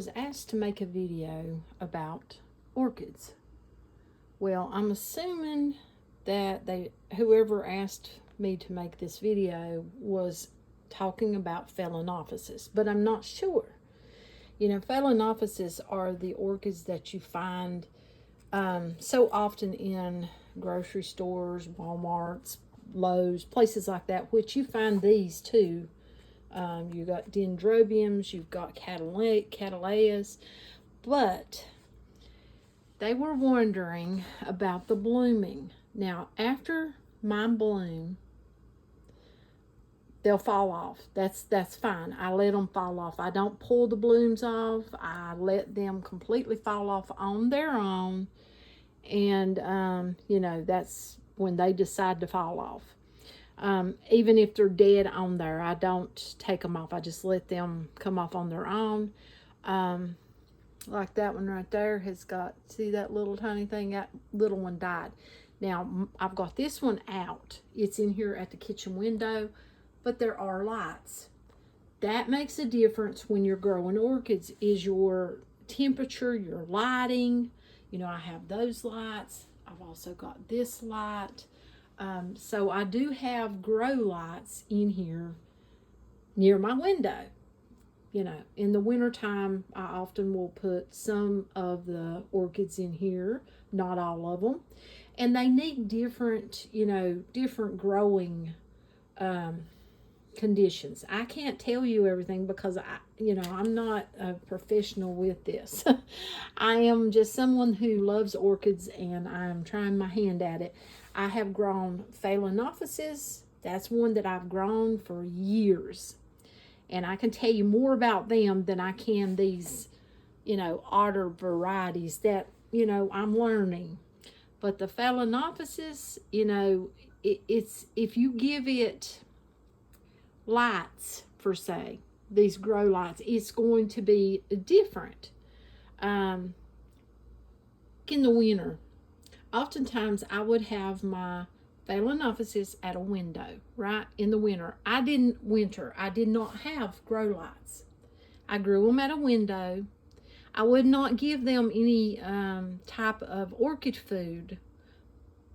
Was asked to make a video about orchids. Well, I'm assuming that whoever asked me to make this video was talking about phalaenophysis, but I'm not sure. You know, phalaenophysis are the orchids that you find so often in grocery stores, Walmarts, Lowe's, places like that, which you find these too. You got dendrobiums, you've got cattleyas, but they were wondering about the blooming. Now, after mine bloom, they'll fall off. That's fine. I let them fall off. I don't pull the blooms off. I let them completely fall off on their own, and you know, that's when they decide to fall off. Even if they're dead on there, I don't take them off. I just let them come off on their own. Like that one right there has got, see that little tiny thing? That little one died. Now, I've got this one out. It's in here at the kitchen window, but there are lights. That makes a difference when you're growing orchids, is your temperature, your lighting. You know, I have those lights. I've also got this light. So I do have grow lights in here near my window. You know, in the wintertime, I often will put some of the orchids in here, not all of them. And they need different, you know, different growing conditions. I can't tell you everything because I'm not a professional with this. I am just someone who loves orchids, and I'm trying my hand at it. I have grown phalaenophysis. That's one that I've grown for years. And I can tell you more about them than I can these, you know, odder varieties that, you know, I'm learning. But the phalaenophysis, you know, it's if you give it lights, per se, these grow lights, it's going to be different. In the winter, oftentimes I would have my phalaenophysis at a window, right? In the winter, I did not have grow lights. I grew them at a window. I would not give them any type of orchid food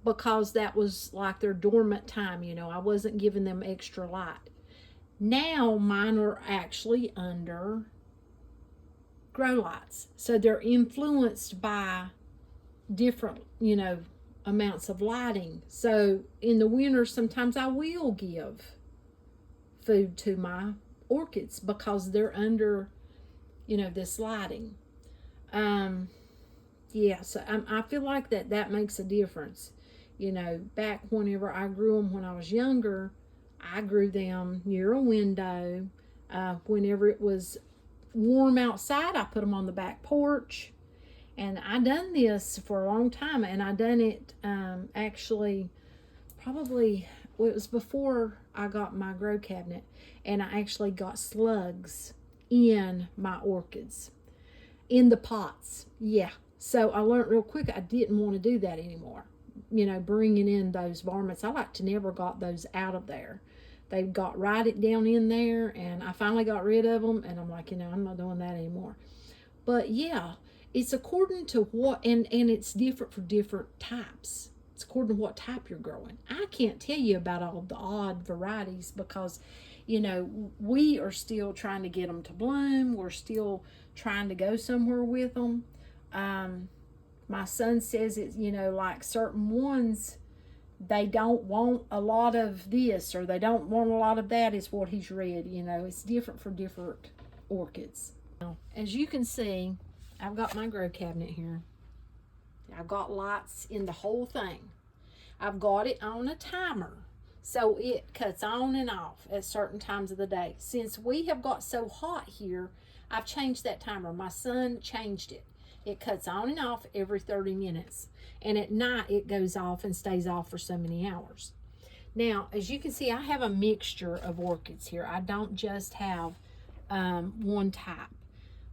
because that was like their dormant time. You know, I wasn't giving them extra light. Now mine are actually under grow lights, so they're influenced by different, you know, amounts of lighting. So in the winter, sometimes I will give food to my orchids because they're under, you know, this lighting. Yeah, so I feel like that makes a difference. You know, back whenever I grew them when I was younger, I grew them near a window. Whenever it was warm outside, I put them on the back porch. And I done this for a long time, and I done it actually probably, well, it was before I got my grow cabinet, and I actually got slugs in my orchids, in the pots. Yeah, so I learned real quick I didn't want to do that anymore. You know, bringing in those varmints, I like to never got those out of there. They got right down in there, and I finally got rid of them, and I'm like, you know, I'm not doing that anymore. But yeah, it's according to what, and it's different for different types. It's according to what type you're growing. I can't tell you about all the odd varieties because, you know, we are still trying to get them to bloom. We're still trying to go somewhere with them. My son says it's, you know, like certain ones, they don't want a lot of this or they don't want a lot of that, is what he's read. You know, it's different for different orchids. Now, as you can see, I've got my grow cabinet here. I've got lights in the whole thing. I've got it on a timer, so it cuts on and off at certain times of the day. Since we have got so hot here, I've changed that timer. My son changed it. It cuts on and off every 30 minutes. And at night, it goes off and stays off for so many hours. Now, as you can see, I have a mixture of orchids here. I don't just have one type.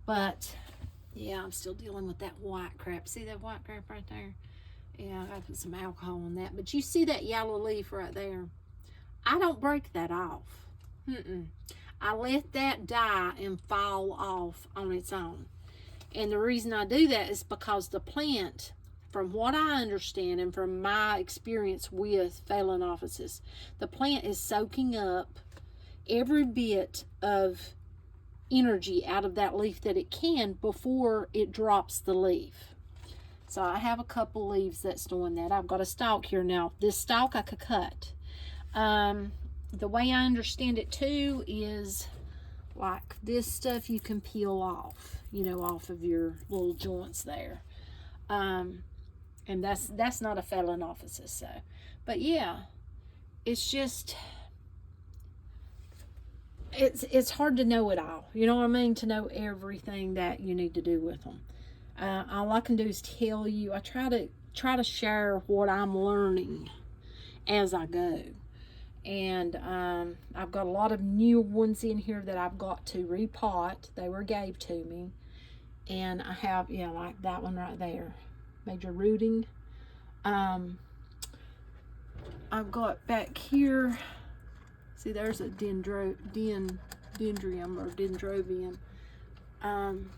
But yeah, I'm still dealing with that white crap. See that white crap right there? Yeah, I gotta put some alcohol on that. But you see that yellow leaf right there? I don't break that off. I let that die and fall off on its own. And the reason I do that is because the plant, from what I understand and from my experience with Phalaenophysis, the plant is soaking up every bit of energy out of that leaf that it can before it drops the leaf. So I have a couple leaves that's doing that. I've got a stalk here now. This stalk I could cut. The way I understand it too is like this stuff you can peel off, you know, off of your little joints there. And that's not a Phalaenophysis, so. But yeah, it's just, it's hard to know it all. You know what I mean? To know everything that you need to do with them. All I can do is tell you. I try to share what I'm learning as I go. And I've got a lot of new ones in here that I've got to repot. They were gave to me. And I have, yeah, like that one right there. Major rooting. I've got back here, see there's a dendrium or dendrobium. I'm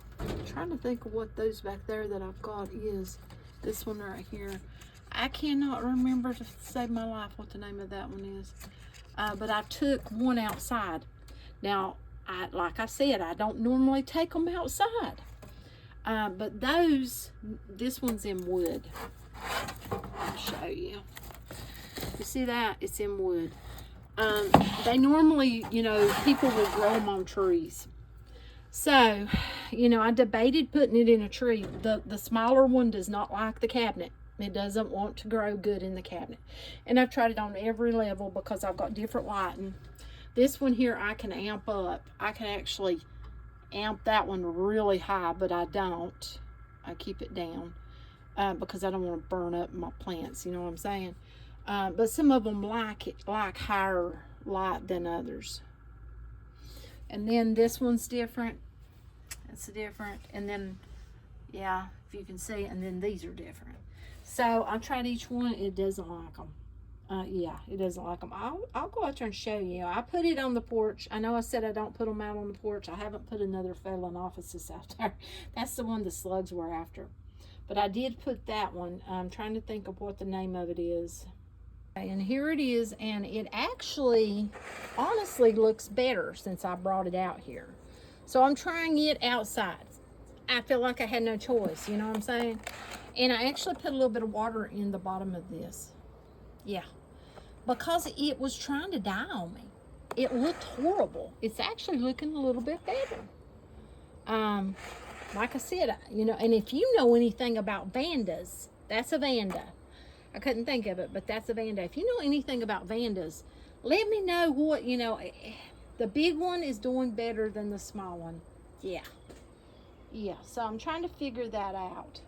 trying to think of what those back there that I've got is. This one right here. I cannot remember to save my life what the name of that one is. But I took one outside. Now, like I said, I don't normally take them outside. But this one's in wood. I'll show you. You see that? It's in wood. They normally, you know, people will grow them on trees. So, you know, I debated putting it in a tree. The smaller one does not like the cabinet. It doesn't want to grow good in the cabinet. And I've tried it on every level because I've got different lighting. This one here I can amp up. I can actually amp that one really high, but I don't. I keep it down because I don't want to burn up my plants, you know what I'm saying? But some of them like higher light than others. And then this one's different. It's different. And then, yeah, if you can see, and then these are different. So I tried each one. It doesn't like them. Yeah, it doesn't like them. I'll go out there and show you. I put it on the porch. I know I said I don't put them out on the porch. I haven't put another Phalaenophysis out there. That's the one the slugs were after. But I did put that one. I'm trying to think of what the name of it is. And here it is, and it actually honestly looks better since I brought it out here. So I'm trying it outside. I feel like I had no choice, you know what I'm saying? And I actually put a little bit of water in the bottom of this. Yeah, because it was trying to die on me. It looked horrible. It's actually looking a little bit better. Like I said, you know, and if you know anything about Vandas, that's a Vanda. I couldn't think of it, but that's a Vanda. If you know anything about Vandas, let me know what, you know, the big one is doing better than the small one. Yeah. Yeah, so I'm trying to figure that out.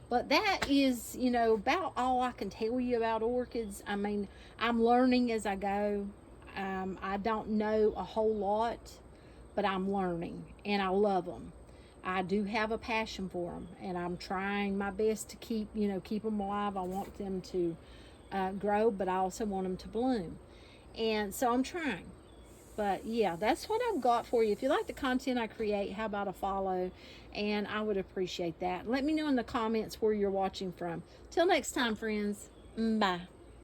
But that is, you know, about all I can tell you about orchids. I mean, I'm learning as I go. I don't know a whole lot, but I'm learning, and I love them. I do have a passion for them, and I'm trying my best to keep them alive. I want them to grow, but I also want them to bloom. And so I'm trying. But yeah, that's what I've got for you. If you like the content I create, how about a follow? And I would appreciate that. Let me know in the comments where you're watching from. Till next time, friends. Bye.